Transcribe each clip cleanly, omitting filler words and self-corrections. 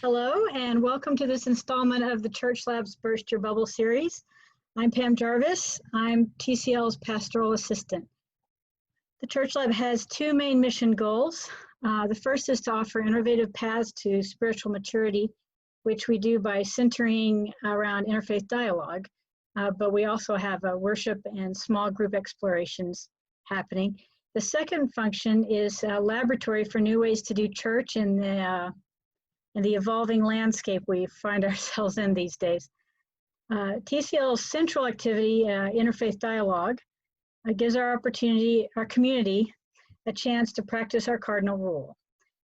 Hello, and welcome to this installment of the Church Lab's Burst Your Bubble series. I'm Pam Jarvis. I'm TCL's pastoral assistant. The Church Lab has two main mission goals. The first is to offer innovative paths to spiritual maturity, which we do by centering around interfaith dialogue. But we also have worship and small group explorations happening. The second function is a laboratory for new ways to do church in the evolving landscape we find ourselves in these days. TCL's central activity, interfaith dialogue, gives our community, a chance to practice our cardinal rule,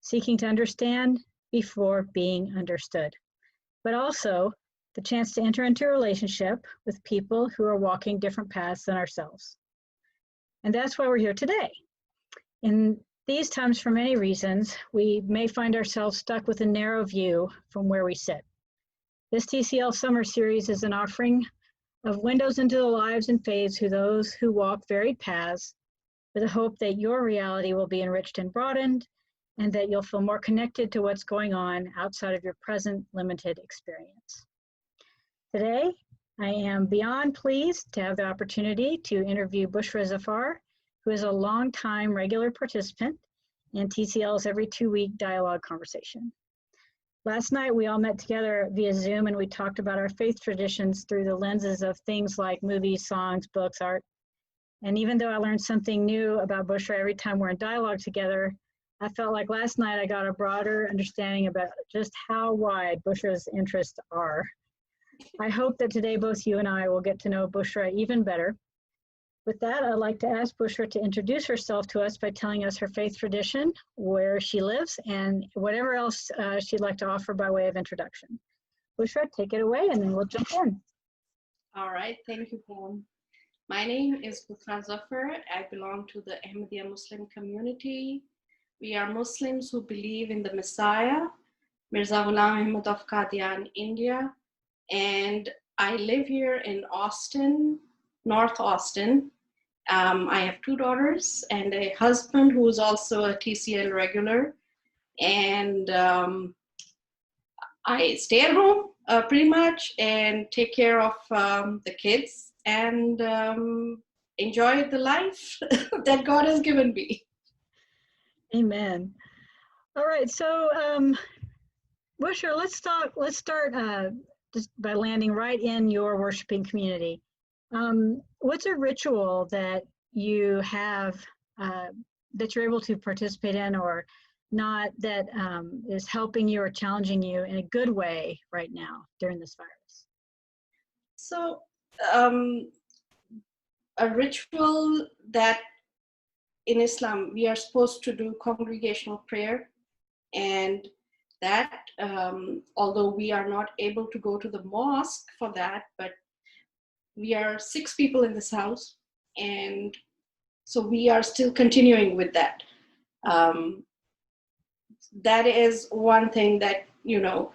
seeking to understand before being understood, but also the chance to enter into a relationship with people who are walking different paths than ourselves. And that's why we're here today. In these times, for many reasons, we may find ourselves stuck with a narrow view from where we sit. This TCL Summer Series is an offering of windows into the lives and faiths of those who walk varied paths, with the hope that your reality will be enriched and broadened, and that you'll feel more connected to what's going on outside of your present limited experience. Today, I am beyond pleased to have the opportunity to interview Bushra Zafar, who is a longtime regular participant in TCL's every 2-week dialogue conversation. Last night, we all met together via Zoom and we talked about our faith traditions through the lenses of things like movies, songs, books, art. And even though I learned something new about Bushra every time we're in dialogue together, I felt like last night I got a broader understanding about just how wide Bushra's interests are. I hope that today both you and I will get to know Bushra even better. With that, I'd like to ask Bushra to introduce herself to us by telling us her faith tradition, where she lives, and whatever else she'd like to offer by way of introduction. Bushra, take it away, and then we'll jump in. All right, thank you, Pam. My name is Bushra Zafar. I belong to the Ahmadiyya Muslim community. We are Muslims who believe in the Messiah, Mirza Ghulam Ahmad of Qadian, India. And I live here in Austin, North Austin. I have 2 daughters and a husband who is also a TCL regular. And I stay at home pretty much and take care of the kids and enjoy the life that God has given me. Amen. All right, so Bushra, let's start just by landing right in your worshiping community. What's a ritual that you have that you're able to participate in or not that is helping you or challenging you in a good way right now during this virus? So a ritual that in Islam we are supposed to do congregational prayer, and that although we are not able to go to the mosque for that, but we are 6 people in this house, and so we are still continuing with that. That is one thing that, you know,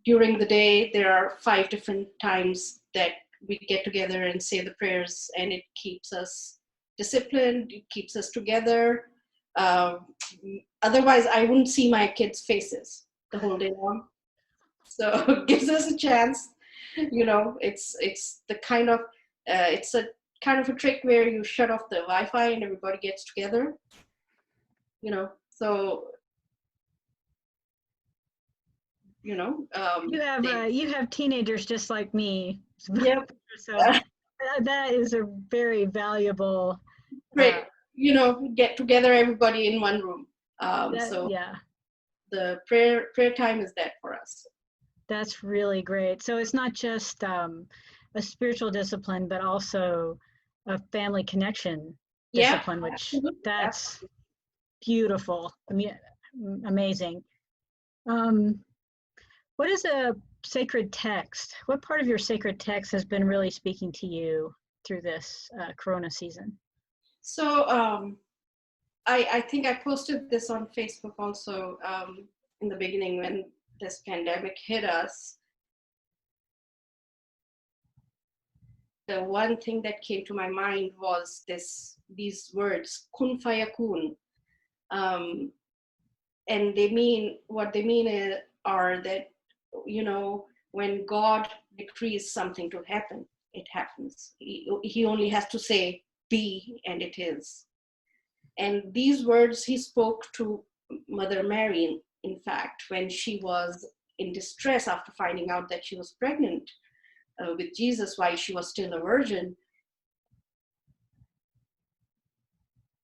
during the day, there are 5 different times that we get together and say the prayers, and it keeps us disciplined, it keeps us together. Otherwise, I wouldn't see my kids' faces the whole day long. So it gives us a chance. You know, it's the kind of it's a kind of a trick where you shut off the Wi-Fi and everybody gets together. You know, so you know. You have teenagers just like me. Yep. So that is a very valuable. Great. You know, get together everybody in one room. So yeah, the prayer time is that for us. that's really great. So it's not just a spiritual discipline, but also a family connection discipline, which absolutely. that's beautiful. I mean, amazing. What is a sacred text? What part of your sacred text has been really speaking to you through this Corona season? So I think I posted this on Facebook also in the beginning when this pandemic hit us. The one thing that came to my mind was these words, kun fayakun. and they mean, what they mean are that, when God decrees something to happen, it happens. He only has to say, be, and it is. And these words he spoke to Mother Mary, in fact, when she was in distress after finding out that she was pregnant with Jesus while she was still a virgin.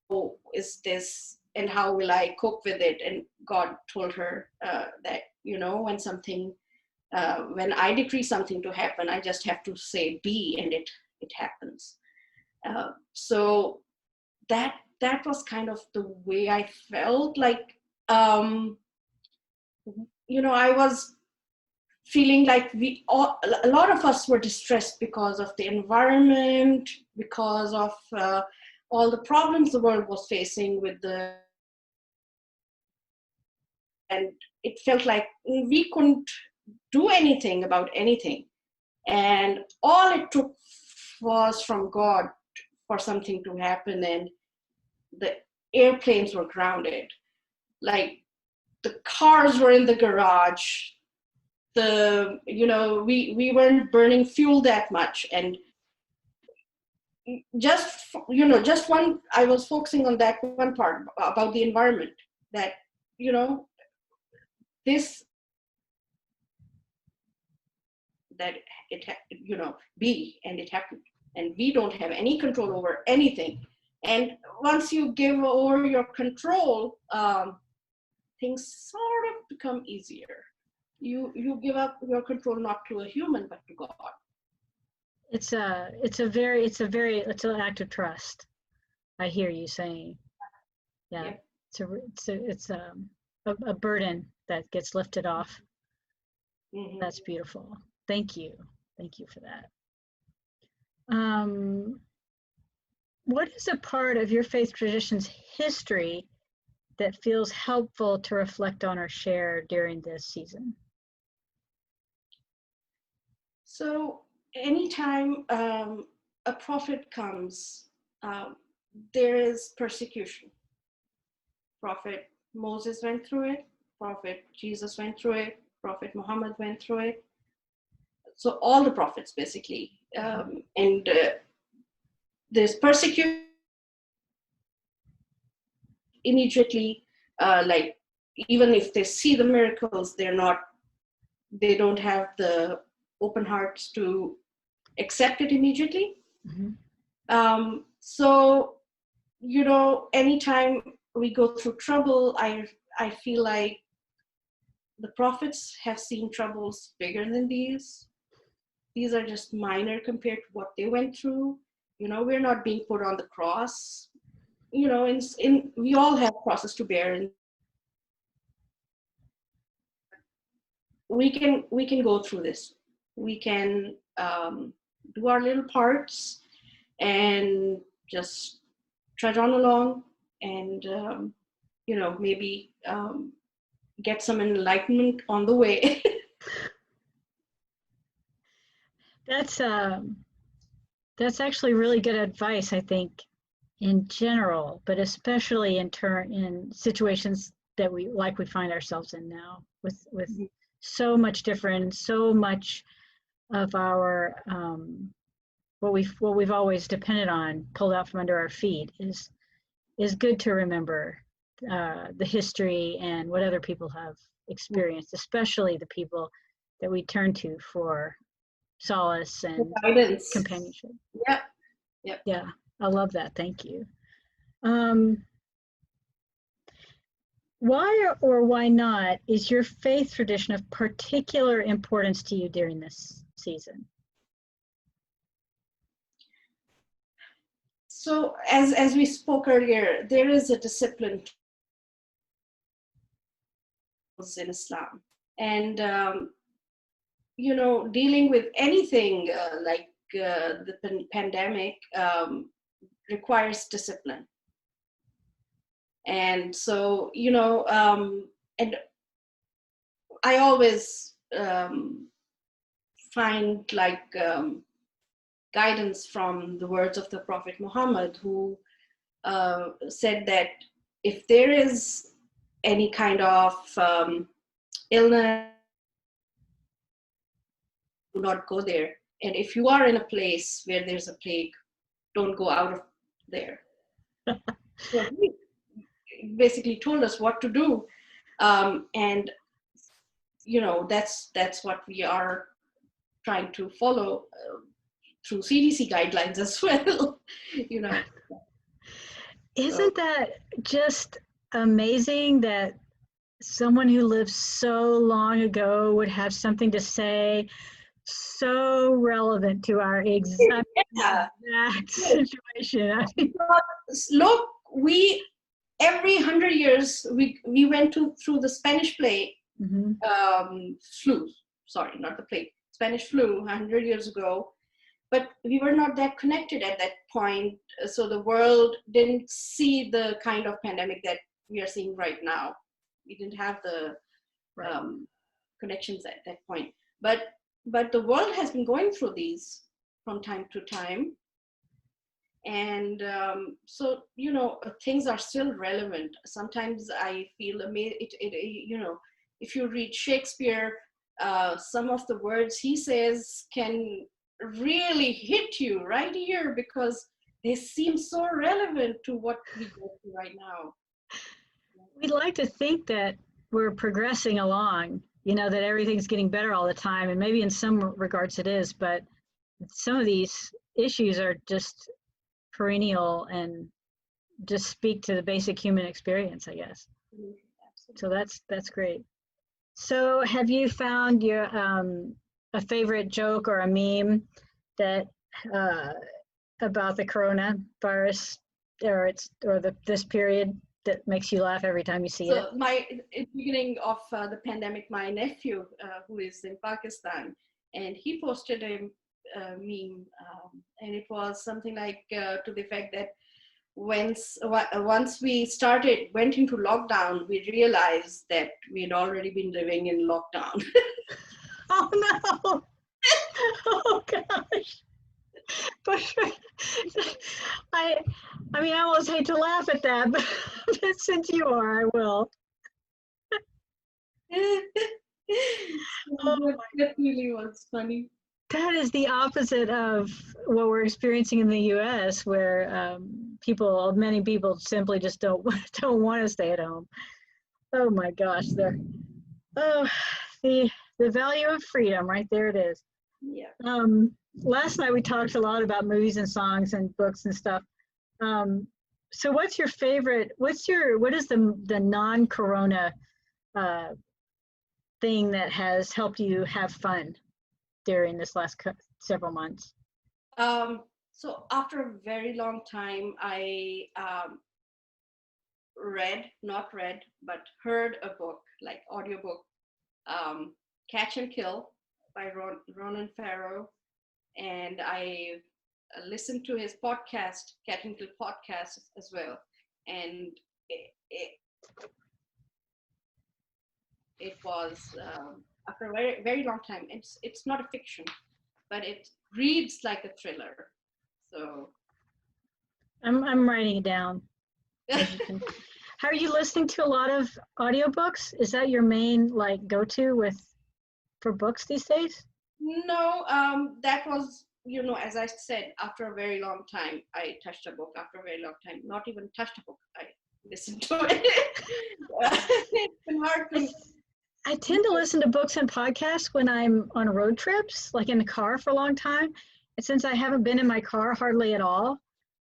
Oh, is this, and how will I cope with it? And God told her that, when I decree something to happen, I just have to say be, and it happens. So that was kind of the way I felt. Like, I was feeling like a lot of us were distressed because of the environment, because of all the problems the world was facing and it felt like we couldn't do anything about anything. And all it took was from God for something to happen, and the airplanes were grounded. Like, the cars were in the garage. We weren't burning fuel that much. And just one, I was focusing on that one part about the environment, that, this, that it, be, and it happened. And we don't have any control over anything. And once you give over your control, things sort of become easier. You give up your control not to a human, but to God. It's an act of trust. I hear you saying, yeah. It's a burden that gets lifted off. Mm-hmm. That's beautiful. Thank you for that. What is a part of your faith tradition's history that feels helpful to reflect on or share during this season? So anytime a prophet comes, there is persecution. Prophet Moses went through it, Prophet Jesus went through it, Prophet Muhammad went through it. So all the prophets, basically. And there's persecution immediately, like, even if they see the miracles, they don't have the open hearts to accept it immediately. Mm-hmm. So, anytime we go through trouble, I feel like the prophets have seen troubles bigger than these. These are just minor compared to what they went through. We're not being put on the cross. We all have crosses to bear, and we can go through this. We can do our little parts and just trudge on along, and maybe get some enlightenment on the way. That's actually really good advice, I think, in general, but especially in situations that we find ourselves in now, with mm-hmm. so much different, so much of our what we've always depended on pulled out from under our feet. Is good to remember the history and what other people have experienced, especially the people that we turn to for solace and guidance, companionship. Yeah, I love that. Thank you. Why or why not is your faith tradition of particular importance to you during this season? So, as we spoke earlier, there is a discipline in Islam, and dealing with anything like the pandemic requires discipline. And so, and I always find like guidance from the words of the Prophet Muhammad, who said that if there is any kind of illness, do not go there. And if you are in a place where there's a plague, don't go out of there. So he basically told us what to do. And that's what we are trying to follow through CDC guidelines as well. Isn't that just amazing that someone who lived so long ago would have something to say so relevant to our exact situation? I mean, look, every 100 years we went through the Spanish plague, flu. Sorry, not the plague. Spanish flu 100 years ago, but we were not that connected at that point. So the world didn't see the kind of pandemic that we are seeing right now. We didn't have the connections at that point. But the world has been going through these from time to time. And so, things are still relevant. Sometimes I feel amazed, if you read Shakespeare, some of the words he says can really hit you right here because they seem so relevant to what we go through right now. We'd like to think that we're progressing along, that everything's getting better all the time, and maybe in some regards it is, but some of these issues are just perennial and just speak to the basic human experience, I guess. So that's great. So have you found your a favorite joke or a meme that about the coronavirus or this period that makes you laugh every time you see it? So at the beginning of the pandemic, my nephew, who is in Pakistan, and he posted a meme, and it was something like to the effect that once we went into lockdown, we realized that we had already been living in lockdown. Oh no! Oh gosh! But I mean, I almost hate to laugh at that, but since you are, I will. That really was funny. That is the opposite of what we're experiencing in the U.S., where many people simply just don't want to stay at home. Oh my gosh, the value of freedom, right there it is. Yeah. Last night we talked a lot about movies and songs and books and stuff. So what's your favorite? What is the non-corona thing that has helped you have fun during this last several months? So after a very long time, I heard a book, like audiobook, Catch and Kill by Ronan Farrow. And I listened to his podcast, Catch and Kill podcast as well. And it was after a very, very long time. It's not a fiction, but it reads like a thriller. So I'm writing it down. How are you listening to a lot of audiobooks? Is that your main go-to for books these days? No, that was, as I said, after a very long time, I touched a book. After a very long time, not even touched a book, I listened to it. It's been hard to. I tend to listen to books and podcasts when I'm on road trips, like in the car for a long time. And since I haven't been in my car hardly at all,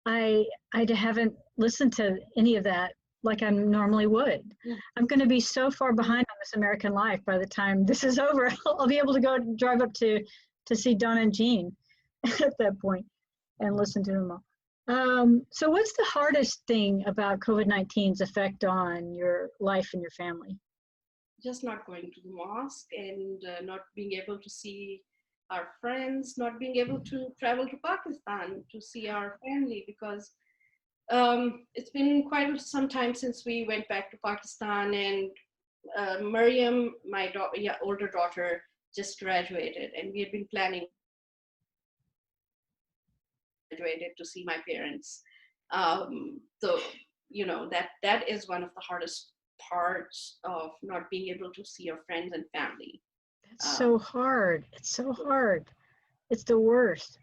I haven't listened to any of that like I normally would. I'm going to be so far behind on This American Life by the time this is over. I'll be able to go drive up to see Donna and Jean at that point and listen to them all. So what's the hardest thing about COVID-19's effect on your life and your family? Just not going to the mosque and not being able to see our friends, not being able to travel to Pakistan to see our family, because it's been quite some time since we went back to Pakistan. And Mariam, my older daughter, just graduated, and we had been planning to see my parents. So that is one of the hardest parts of not being able to see your friends and family. It's so hard. It's so hard. It's the worst.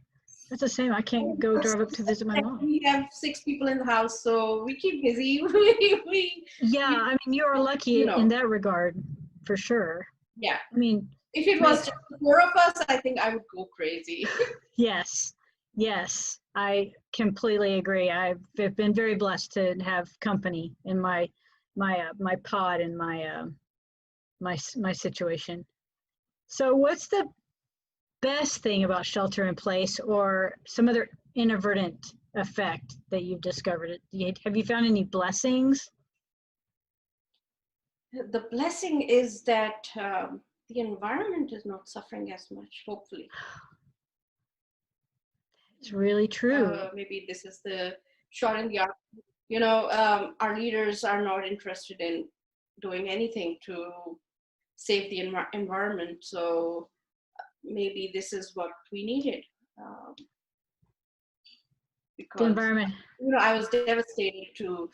That's the same. I can't go drive up to visit my mom. We have 6 people in the house, so we keep busy. Yeah, I mean, you are lucky in that regard, for sure. Yeah. I mean, if it was just the 4 of us, I think I would go crazy. Yes, yes, I completely agree. I've been very blessed to have company in my pod and my situation. So, what's the best thing about shelter in place, or some other inadvertent effect that you've discovered? Have you found any blessings? The blessing is that the environment is not suffering as much, hopefully. It's really true. Maybe this is the shot in the arm. Our leaders are not interested in doing anything to save the environment. So maybe this is what we needed. Because, the environment. I was devastated to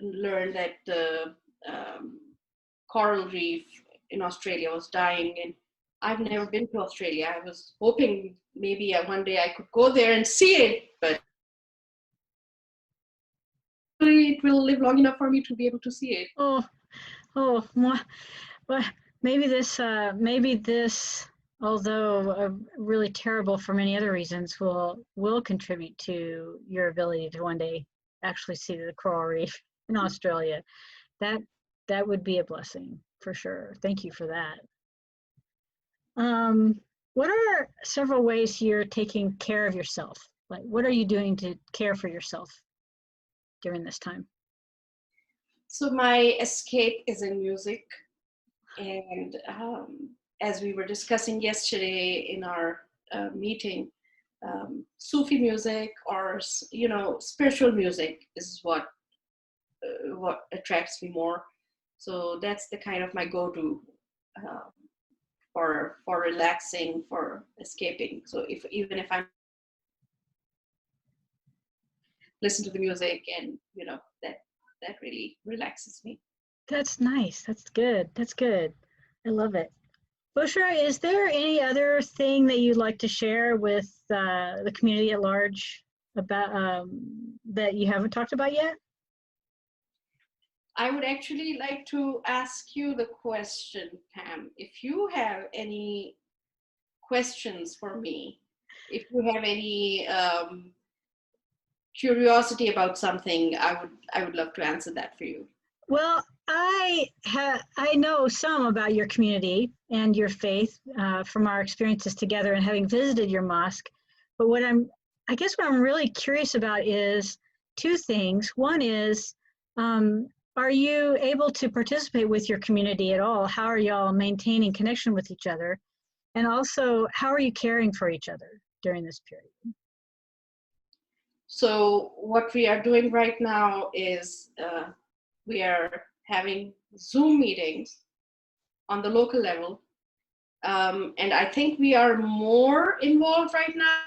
learn that the coral reef in Australia was dying, and I've never been to Australia. I was hoping maybe one day I could go there and see it, but it will live long enough for me to be able to see it. Well, maybe this, although really terrible for many other reasons, will contribute to your ability to one day actually see the coral reef in Australia. That would be a blessing for sure. Thank you for that. What are several ways you're taking care of yourself? Like, what are you doing to care for yourself during this time? So my escape is in music. And as we were discussing yesterday in our meeting, Sufi music or, spiritual music is what attracts me more. So that's the kind of my go-to for relaxing, for escaping. So even if I listen to the music, and that really relaxes me. That's nice. That's good. That's good. I love it. Bushra, is there any other thing that you'd like to share with the community at large about that you haven't talked about yet? I would actually like to ask you the question, Pam. If you have any questions for me, if you have any curiosity about something, I would love to answer that for you. Well, I know some about your community and your faith from our experiences together and having visited your mosque. But I guess what I'm really curious about is two things. One is, are you able to participate with your community at all? How are y'all maintaining connection with each other? And also, how are you caring for each other during this period? So what we are doing right now is we are having Zoom meetings on the local level. And I think we are more involved right now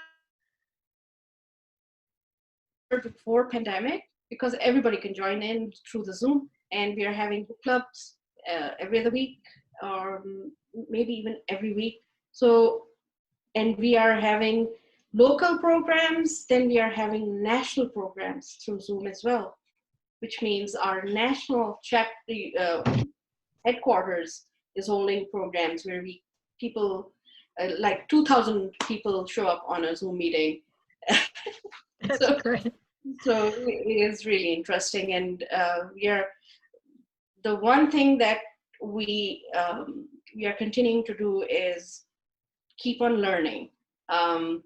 before pandemic, because everybody can join in through the Zoom, and we are having book clubs every other week, or maybe even every week. So, and we are having local programs, then we are having national programs through Zoom as well, which means our national chapter headquarters is holding programs where people like 2,000 people show up on a Zoom meeting. That's great. So it is really interesting, and the one thing that we are continuing to do is keep on learning.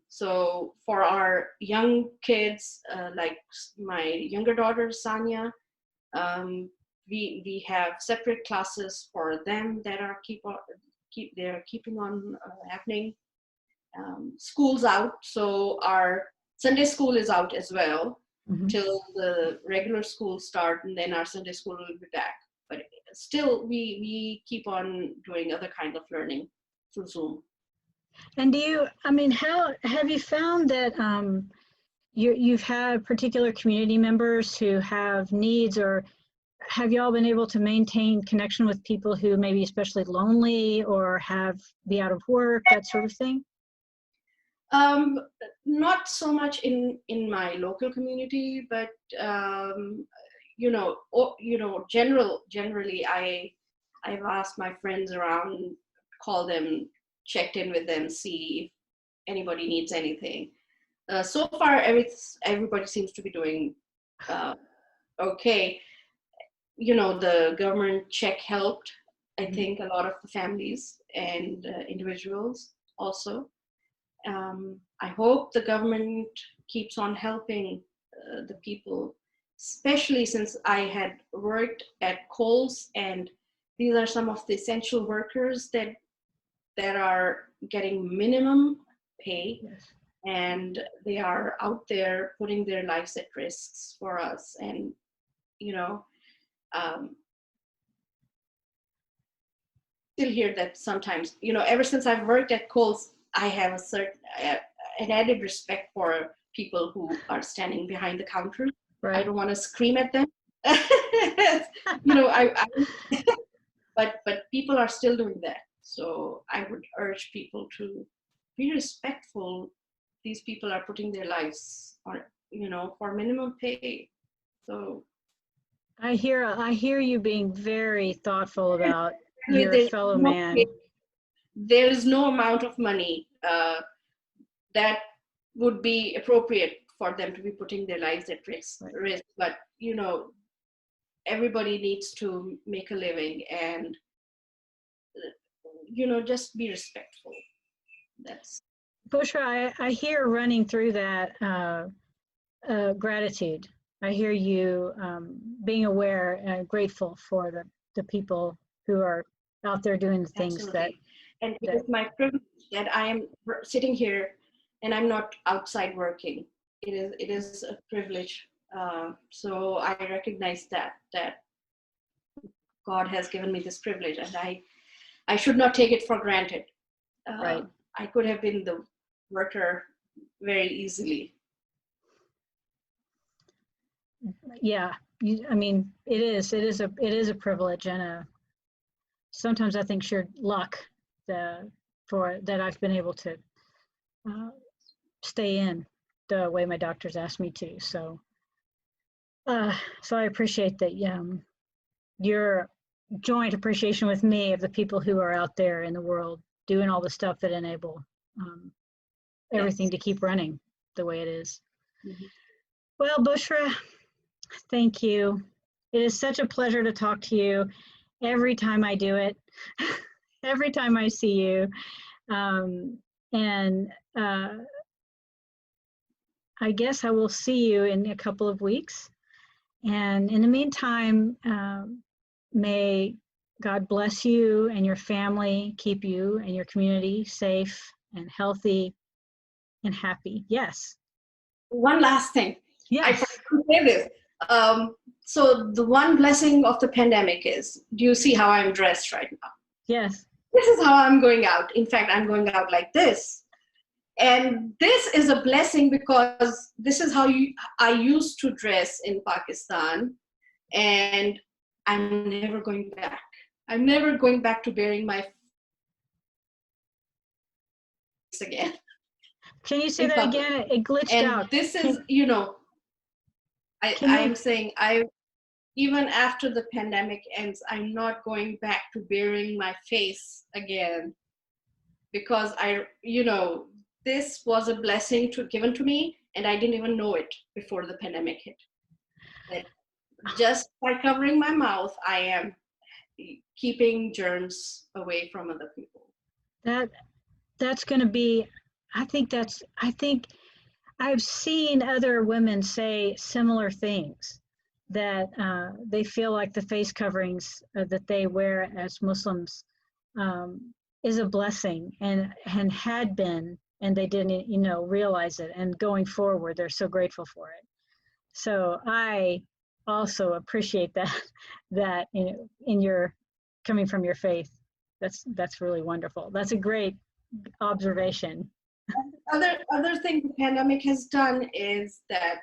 So for our young kids, like my younger daughter Sanya, we have separate classes for them that are keeping on happening. School's out, so our Sunday school is out as well. Mm-hmm. Till the regular school start, and then our Sunday school will be back. But still, we keep on doing other kind of learning through Zoom. And how have you found that you've had particular community members who have needs or have y'all been able to maintain connection with people who may be especially lonely or be out of work, that sort of thing? Not so much in my local community, but generally I've asked my friends around, call them, checked in with them, see if anybody needs anything. So far, everybody seems to be doing okay. The government check helped, I think, a lot of the families and individuals also. I hope the government keeps on helping the people, especially since I had worked at Kohl's, and these are some of the essential workers that are getting minimum pay. Yes. And they are out there putting their lives at risks for us. And, still hear that sometimes, ever since I've worked at Kohl's, I have an added respect for people who are standing behind the counter. Right. I don't want to scream at them. But people are still doing that. So I would urge people to be respectful. These people are putting their lives on, for minimum pay. So I hear you being very thoughtful about your there's fellow man. There is no amount of money that would be appropriate for them to be putting their lives at risk. Right. But everybody needs to make a living, and just be respectful. That's Bushra, I hear running through that gratitude. I hear you being aware and grateful for the people who are out there doing the things absolutely. And it is my privilege that I am sitting here and I'm not outside working. It is a privilege. So I recognize that God has given me this privilege, and I should not take it for granted. Right. I could have been the worker very easily. Yeah, I mean, it is a privilege, and sometimes I think sheer luck for that I've been able to stay in the way my doctors asked me to. So I appreciate that your joint appreciation with me of the people who are out there in the world doing all the stuff that enable everything to keep running the way it is. Mm-hmm. Well, Bushra, thank you. It is such a pleasure to talk to you every time I do it, every time I see you. And I guess I will see you in a couple of weeks. And in the meantime, may God bless you and your family, keep you and your community safe and healthy and happy. Yes. One last thing. Yes. I forgot to say this. So the one blessing of the pandemic is, do you see how I'm dressed right now? Yes. This is how I'm going out. In fact, I'm going out like this. And this is a blessing because this is how I used to dress in Pakistan, and I'm never going back. I'm never going back to bearing my face again. Can you say that again? It glitched out. And this is, I'm saying even after the pandemic ends, I'm not going back to bearing my face again, because this was a blessing given to me, and I didn't even know it before the pandemic hit. That just by covering my mouth, I am keeping germs away from other people. That's going to be, I think I've seen other women say similar things, that they feel like the face coverings that they wear as Muslims is a blessing, and had been, and they didn't realize it, and going forward they're so grateful for it. So I also appreciate that in your coming from your faith. That's really wonderful. That's a great observation. Other thing the pandemic has done is that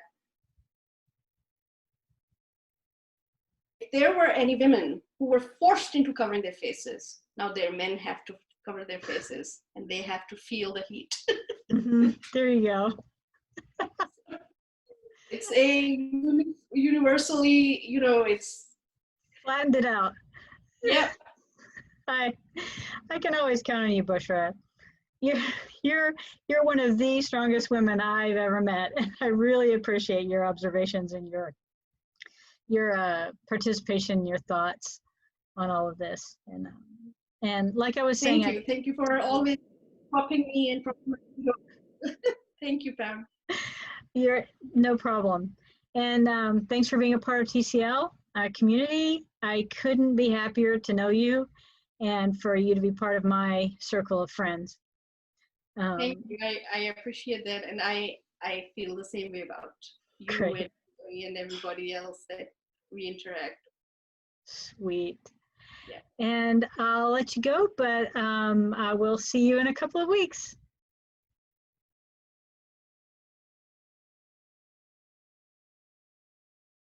there were any women who were forced into covering their faces, now their men have to cover their faces and they have to feel the heat. There you go. It's a universally, it's Flattened it out. yeah. I can always count on you, Bushra. You're one of the strongest women I've ever met, and I really appreciate your observations and your participation, your thoughts on all of this. And like I was saying, Thank you for always popping me in. Thank you, Pam. You're no problem. And thanks for being a part of TCL community. I couldn't be happier to know you and for you to be part of my circle of friends. Thank you. I appreciate that. And I feel the same way about you Great. and everybody else that we interact. Sweet. Yeah. And I'll let you go, but I will see you in a couple of weeks.